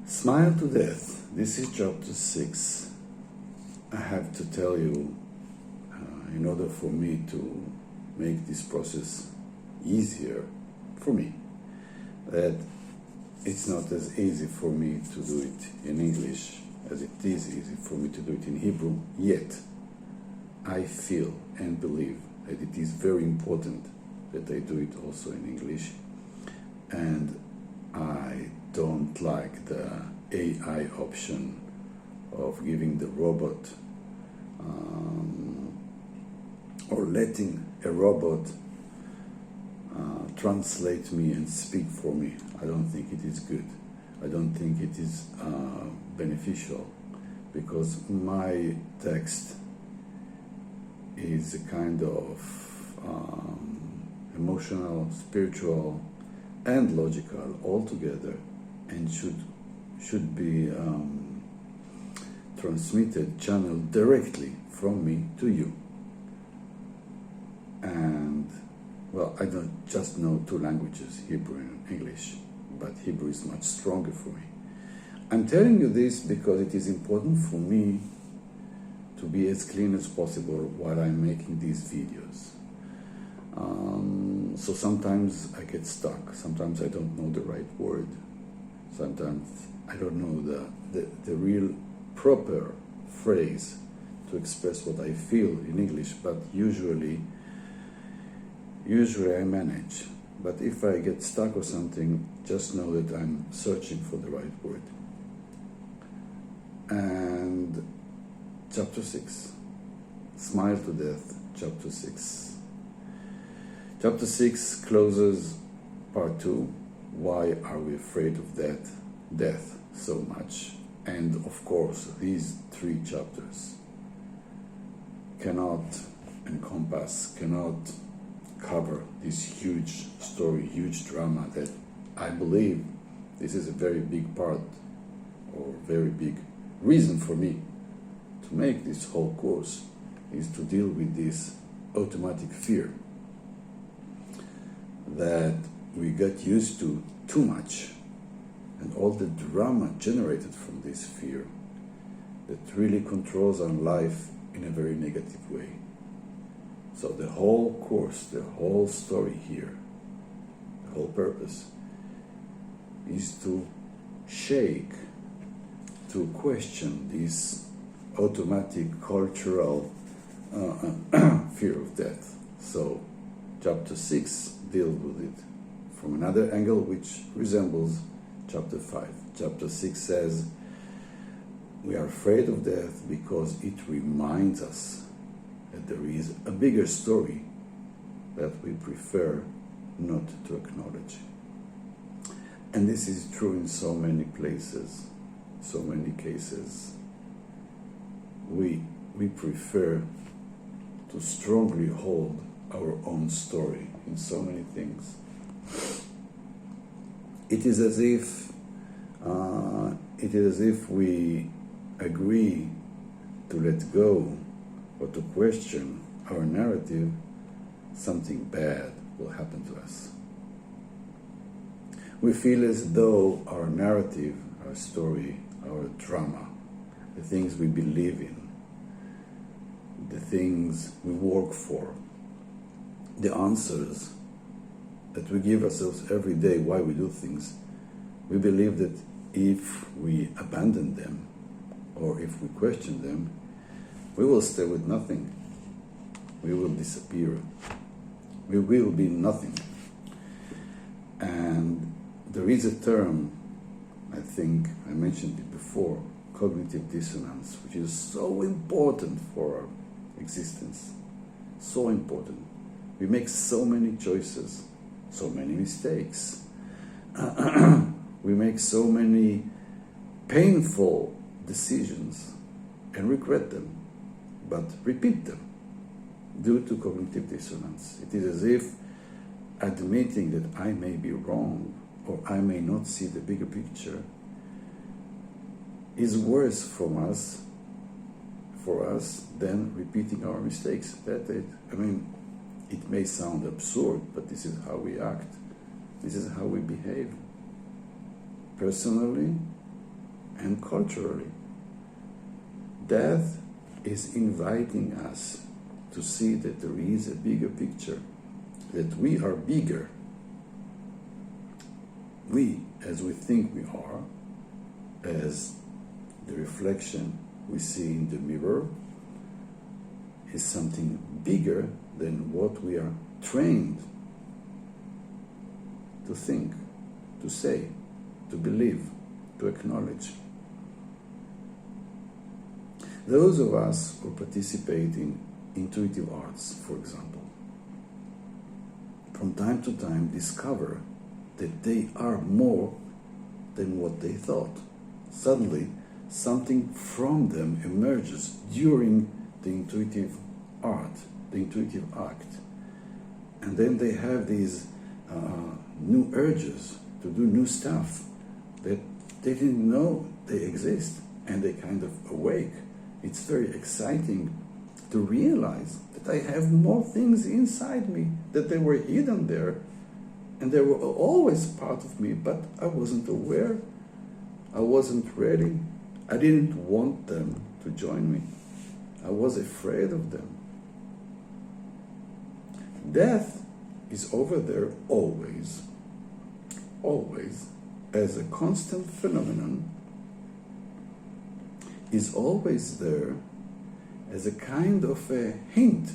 Smile to Death. This is chapter 6. I have to tell you, in order for me to make this process easier for me, that it's not as easy for me to do it in English as it is easy for me to do it in Hebrew, yet I feel and believe that it is very important that I do it also in English, and I don't like the AI option of giving the robot or letting a robot translate me and speak for me. I don't think it is good. I don't think it is beneficial, because my text is a kind of emotional, spiritual, and logical all together, and should be transmitted, channeled directly from me to you. And well, I don't just know two languages, Hebrew and English, but Hebrew is much stronger for me. I'm telling you this because it is important for me to be as clean as possible while I'm making these videos. So sometimes I get stuck, sometimes I don't know the right word, sometimes I don't know the real proper phrase to express what I feel in English, but usually I manage. But if I get stuck or something, just know that I'm searching for the right word. And chapter 6, Smile to Death, chapter 6. Chapter 6 closes part 2, why are we afraid of death so much? And of course, these 3 chapters cannot encompass, cannot cover this huge story, huge drama that I believe this is a very big part or very big reason for me to make this whole course, is to deal with this automatic fear that we get used to too much, and all the drama generated from this fear that really controls our life in a very negative way. So the whole course, the whole story here, the whole purpose is to shake, to question this automatic cultural fear of death. So chapter 6 deals with it from another angle which resembles chapter 5. Chapter 6 says we are afraid of death because it reminds us that there is a bigger story that we prefer not to acknowledge. And this is true in so many places, so many cases. We prefer to strongly hold our own story in so many things. It is as if we agree to let go or to question our narrative, something bad will happen to us. We feel as though our narrative, our story, our drama, the things we believe in, the things we work for, the answers that we give ourselves every day why we do things, we believe that if we abandon them or if we question them, we will stay with nothing. We will disappear. We will be nothing. And there is a term, I think I mentioned it before, cognitive dissonance, which is so important for our existence. So important. We make so many choices, so many mistakes. We make so many painful decisions and regret them, but repeat them due to cognitive dissonance. It is as if admitting that I may be wrong or I may not see the bigger picture is worse for us than repeating our mistakes. It may sound absurd, but this is how we act. This is how we behave. Personally, and culturally. Death is inviting us to see that there is a bigger picture, that we are bigger. We, as we think we are, as the reflection we see in the mirror, is something bigger than what we are trained to think, to say, to believe, to acknowledge. Those of us who participate in intuitive arts, for example, from time to time discover that they are more than what they thought. Suddenly, something from them emerges during the intuitive art, the intuitive act. And then they have these new urges to do new stuff that they didn't know they exist, and they kind of awake. It's very exciting to realize that I have more things inside me, that they were hidden there, and they were always part of me, but I wasn't aware, I wasn't ready, I didn't want them to join me. I was afraid of them. Death is over there always, always, as a constant phenomenon, is always there as a kind of a hint,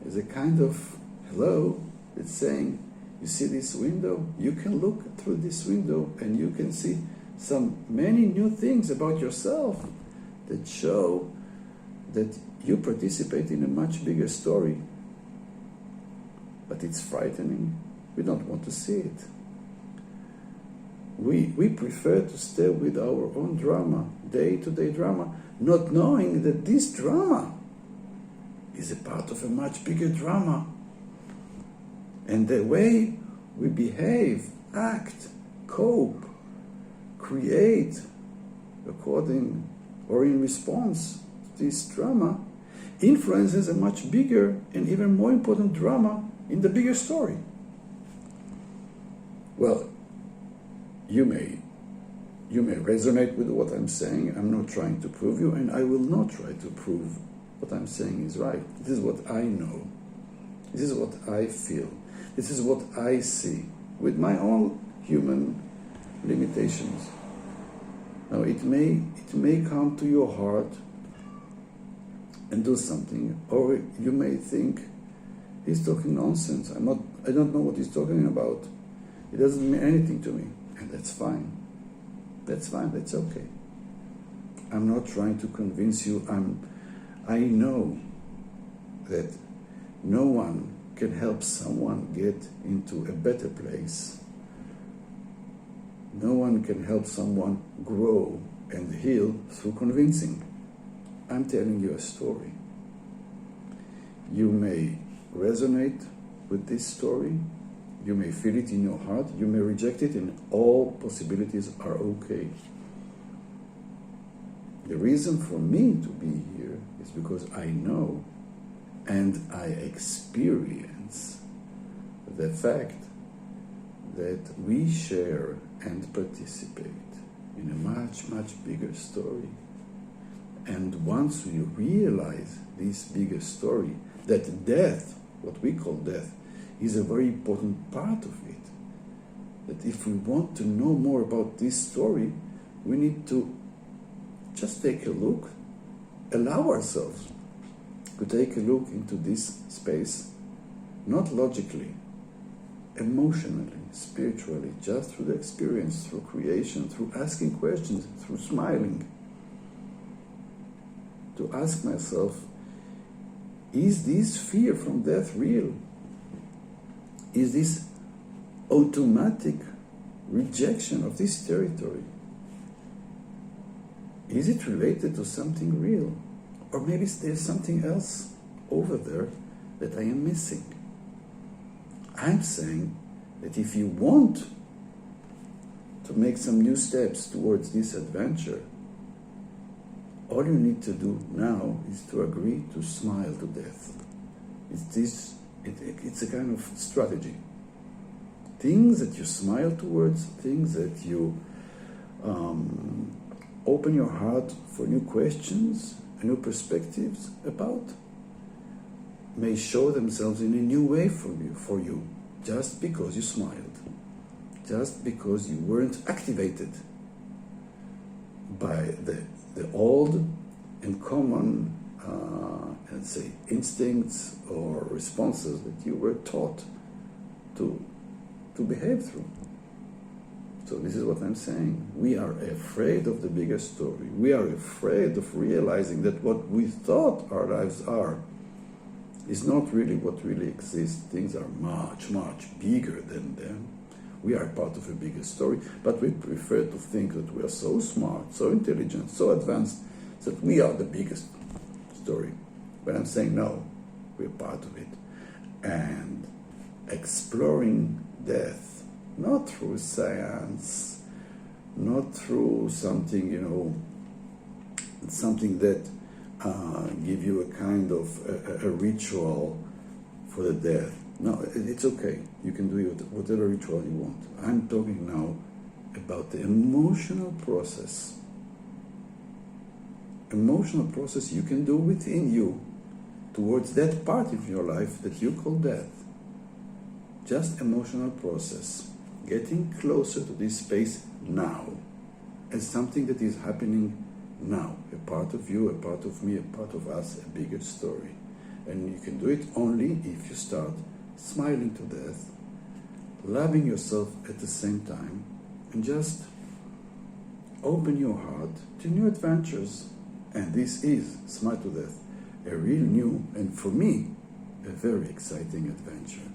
as a kind of hello. It's saying, you see this window? You can look through this window and you can see many new things about yourself that show that you participate in a much bigger story. But it's frightening. We don't want to see it. We prefer to stay with our own drama, day-to-day drama, not knowing that this drama is a part of a much bigger drama. And the way we behave, act, cope, create according or in response to this drama influences a much bigger and even more important drama in the bigger story. Well, you may resonate with what I'm saying. I'm not trying to prove you, and I will not try to prove what I'm saying is right. This is what I know. This is what I feel. This is what I see with my own human limitations. Now, it may come to your heart and do something, or you may think, he's talking nonsense. I don't know what he's talking about. It doesn't mean anything to me. And that's fine. That's fine. That's okay. I'm not trying to convince you. I know that no one can help someone get into a better place. No one can help someone grow and heal through convincing. I'm telling you a story. You may resonate with this story. You may feel it in your heart. You may reject it, and all possibilities are okay. The reason for me to be here is because I know and I experience the fact that we share and participate in a much, much bigger story. And once we realize this bigger story, that death, what we call death, is a very important part of it. That if we want to know more about this story, we need to just take a look, allow ourselves to take a look into this space, not logically, emotionally, spiritually, just through the experience, through creation, through asking questions, through smiling. To ask myself, is this fear from death real? Is this automatic rejection of this territory? Is it related to something real? Or maybe there's something else over there that I am missing. I'm saying that if you want to make some new steps towards this adventure, all you need to do now is to agree to smile to death. It's a kind of strategy. Things that you smile towards, things that you open your heart for new questions and new perspectives about may show themselves in a new way for you, just because you smiled, just because you weren't activated by the old and common, let's say, instincts or responses that you were taught to behave through. So this is what I'm saying. We are afraid of the bigger story. We are afraid of realizing that what we thought our lives are is not really what really exists. Things are much, much bigger than them. We are part of a bigger story, but we prefer to think that we are so smart, so intelligent, so advanced, that we are the biggest story. But I'm saying no, we're part of it. And exploring death, not through science, not through something, something that give you a kind of a ritual for the death. No, it's okay. You can do whatever ritual you want. I'm talking now about the emotional process. Emotional process you can do within you towards that part of your life that you call death. Just emotional process. Getting closer to this space now as something that is happening now. A part of you, a part of me, a part of us, a bigger story. And you can do it only if you start smiling to death, loving yourself at the same time, and just open your heart to new adventures. And this is Smile to Death, a real new, and for me, a very exciting adventure.